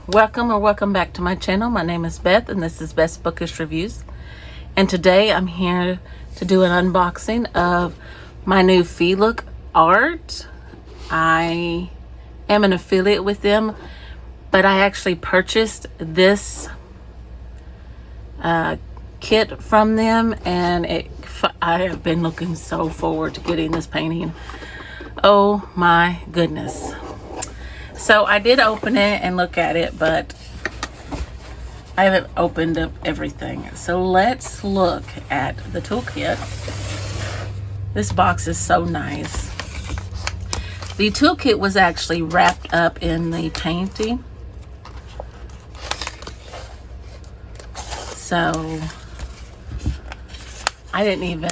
Welcome back to my channel. My name is Beth and this is Best Bookish Reviews. And today I'm here to do an unboxing of my new Feelook art. I am an affiliate with them, but I actually purchased this kit from them, and I have been looking so forward to getting this painting. Oh my goodness. So I did open it and look at it, but I haven't opened up everything. So let's look at the toolkit. This box is so nice. The toolkit was actually wrapped up in the painting. So I didn't even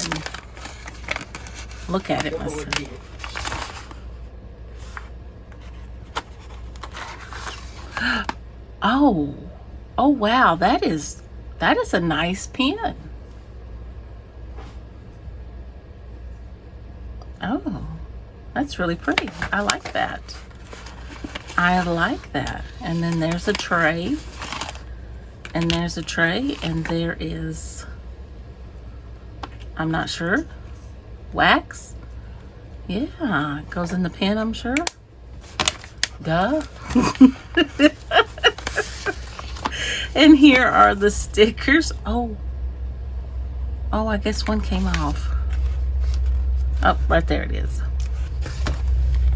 look at it myself. Oh wow, that is a nice pen. Oh, that's really pretty. I like that. I like that. And then there's a tray. And there's a tray, and there is, I'm not sure, wax. Yeah, it goes in the pen, I'm sure. Duh. And here are the stickers. Oh, I guess one came off. Oh, right there it is.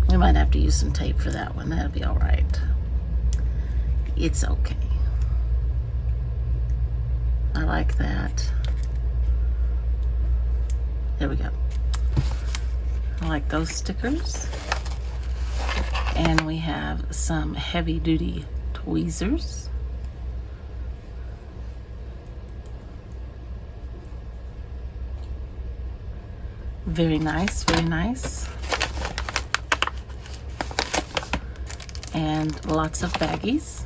We might have to use some tape for that one. That'll be all right. It's okay. I like that. There we go. I like those stickers. And we have some heavy duty tweezers. Very nice, very nice. And lots of baggies.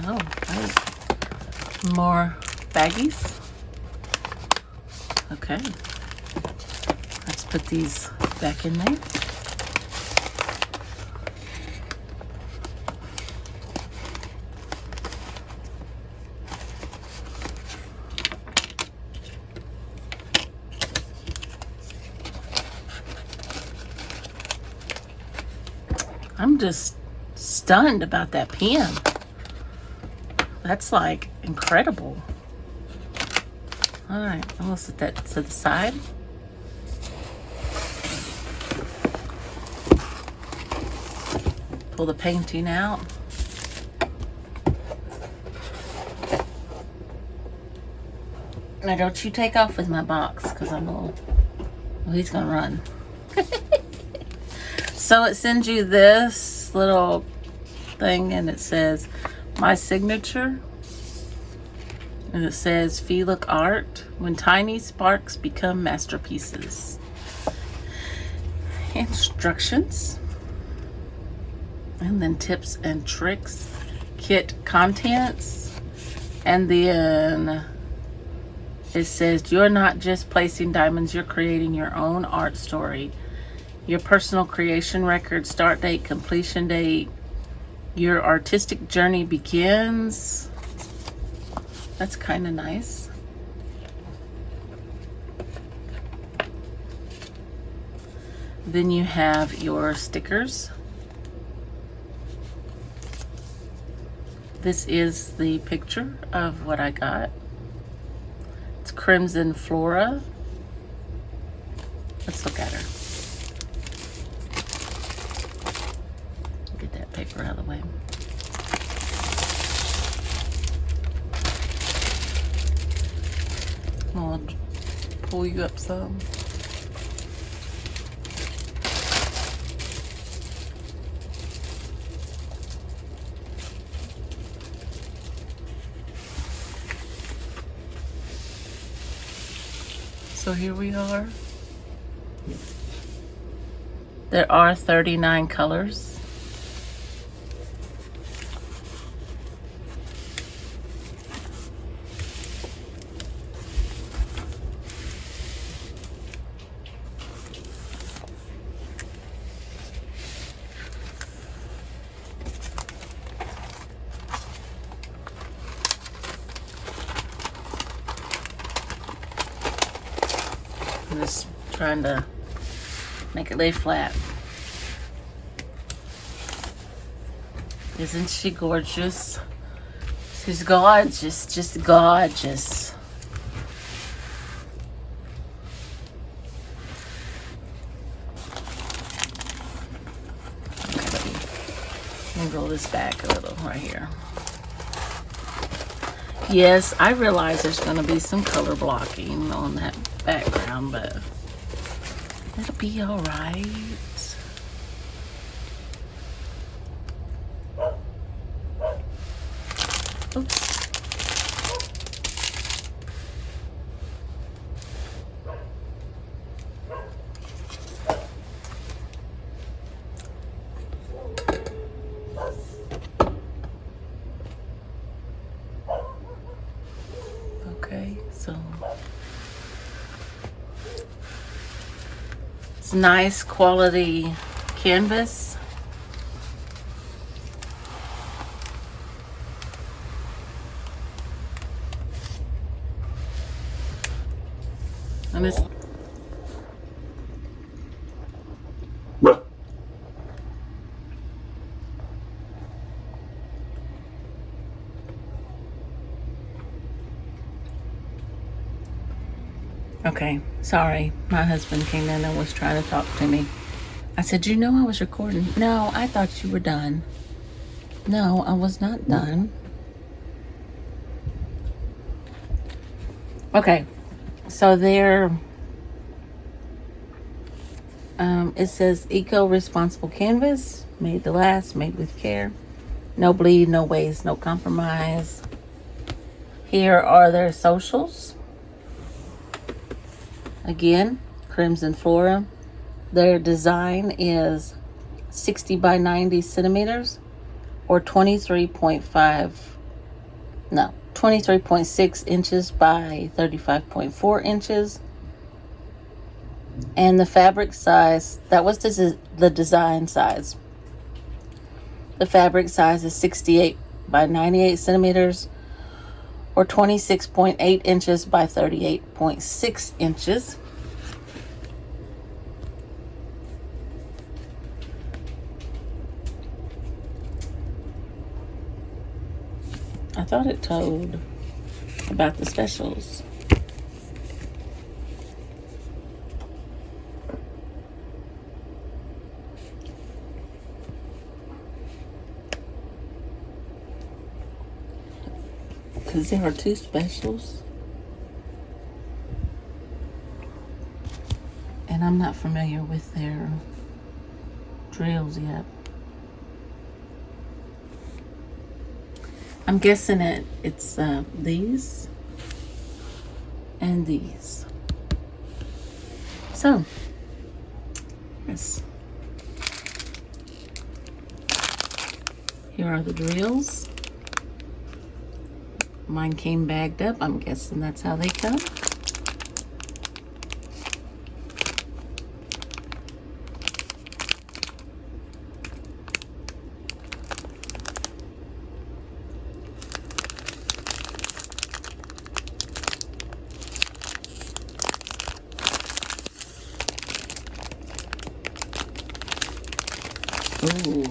Oh, right. More baggies. Okay. Let's put these back in there. I'm just stunned about that pen. That's like incredible. All right, I'm gonna set that to the side. Pull the painting out. Now don't you take off with my box, because I'm a little, well, he's gonna run. So it sends you this little thing, and it says my signature, and it says Feelook art, when tiny sparks become masterpieces. Instructions, and then tips and tricks, kit contents, and then it says you're not just placing diamonds, you're creating your own art story. Your personal creation record, start date, completion date, your artistic journey begins. That's kind of nice. Then you have your stickers. This is the picture of what I got. It's Crimson Flora. Let's look at her. Get that paper out of the way. I'll pull you up some. So here we are. There are 39 colors. I'm just trying to make it lay flat. Isn't she gorgeous? She's gorgeous, just gorgeous. Okay, let me roll this back a little right here. Yes, I realize there's going to be some color blocking on that background, but it'll be all right. Oops. Okay, so it's nice quality canvas. And it's okay, sorry. My husband came in and was trying to talk to me. I said, you know I was recording. No, I thought you were done. No, I was not done. Okay, so there, it says eco-responsible canvas, made to last, made with care. No bleed, no waste, no compromise. Here are their socials. Again, Crimson Flora. Their design is 60 by 90 centimeters or 23.6 inches by 35.4 inches. And the fabric size, that was the design size. The fabric size is 68 by 98 centimeters or 26.8 inches by 38.6 inches. I thought it told about the specials. Because there are 2 specials. And I'm not familiar with their drills yet. I'm guessing it's these and these. So, yes. Here are the drills. Mine came bagged up. I'm guessing that's how they come. Ooh.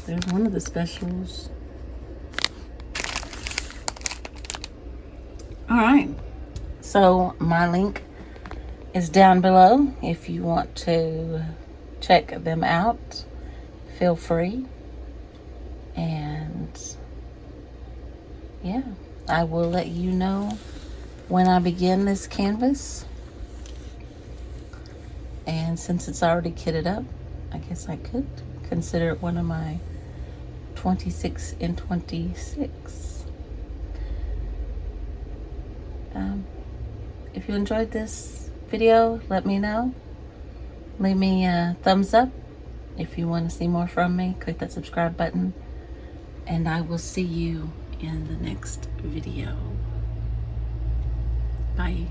There's one of the specials. All right. So my link is down below. If you want to check them out, feel free. And yeah, I will let you know when I begin this canvas. And since it's already kitted up, I guess I could consider it one of my 26 and 26. If you enjoyed this video, let me know. Leave me a thumbs up. If you want to see more from me, click that subscribe button. And I will see you in the next video. Bye.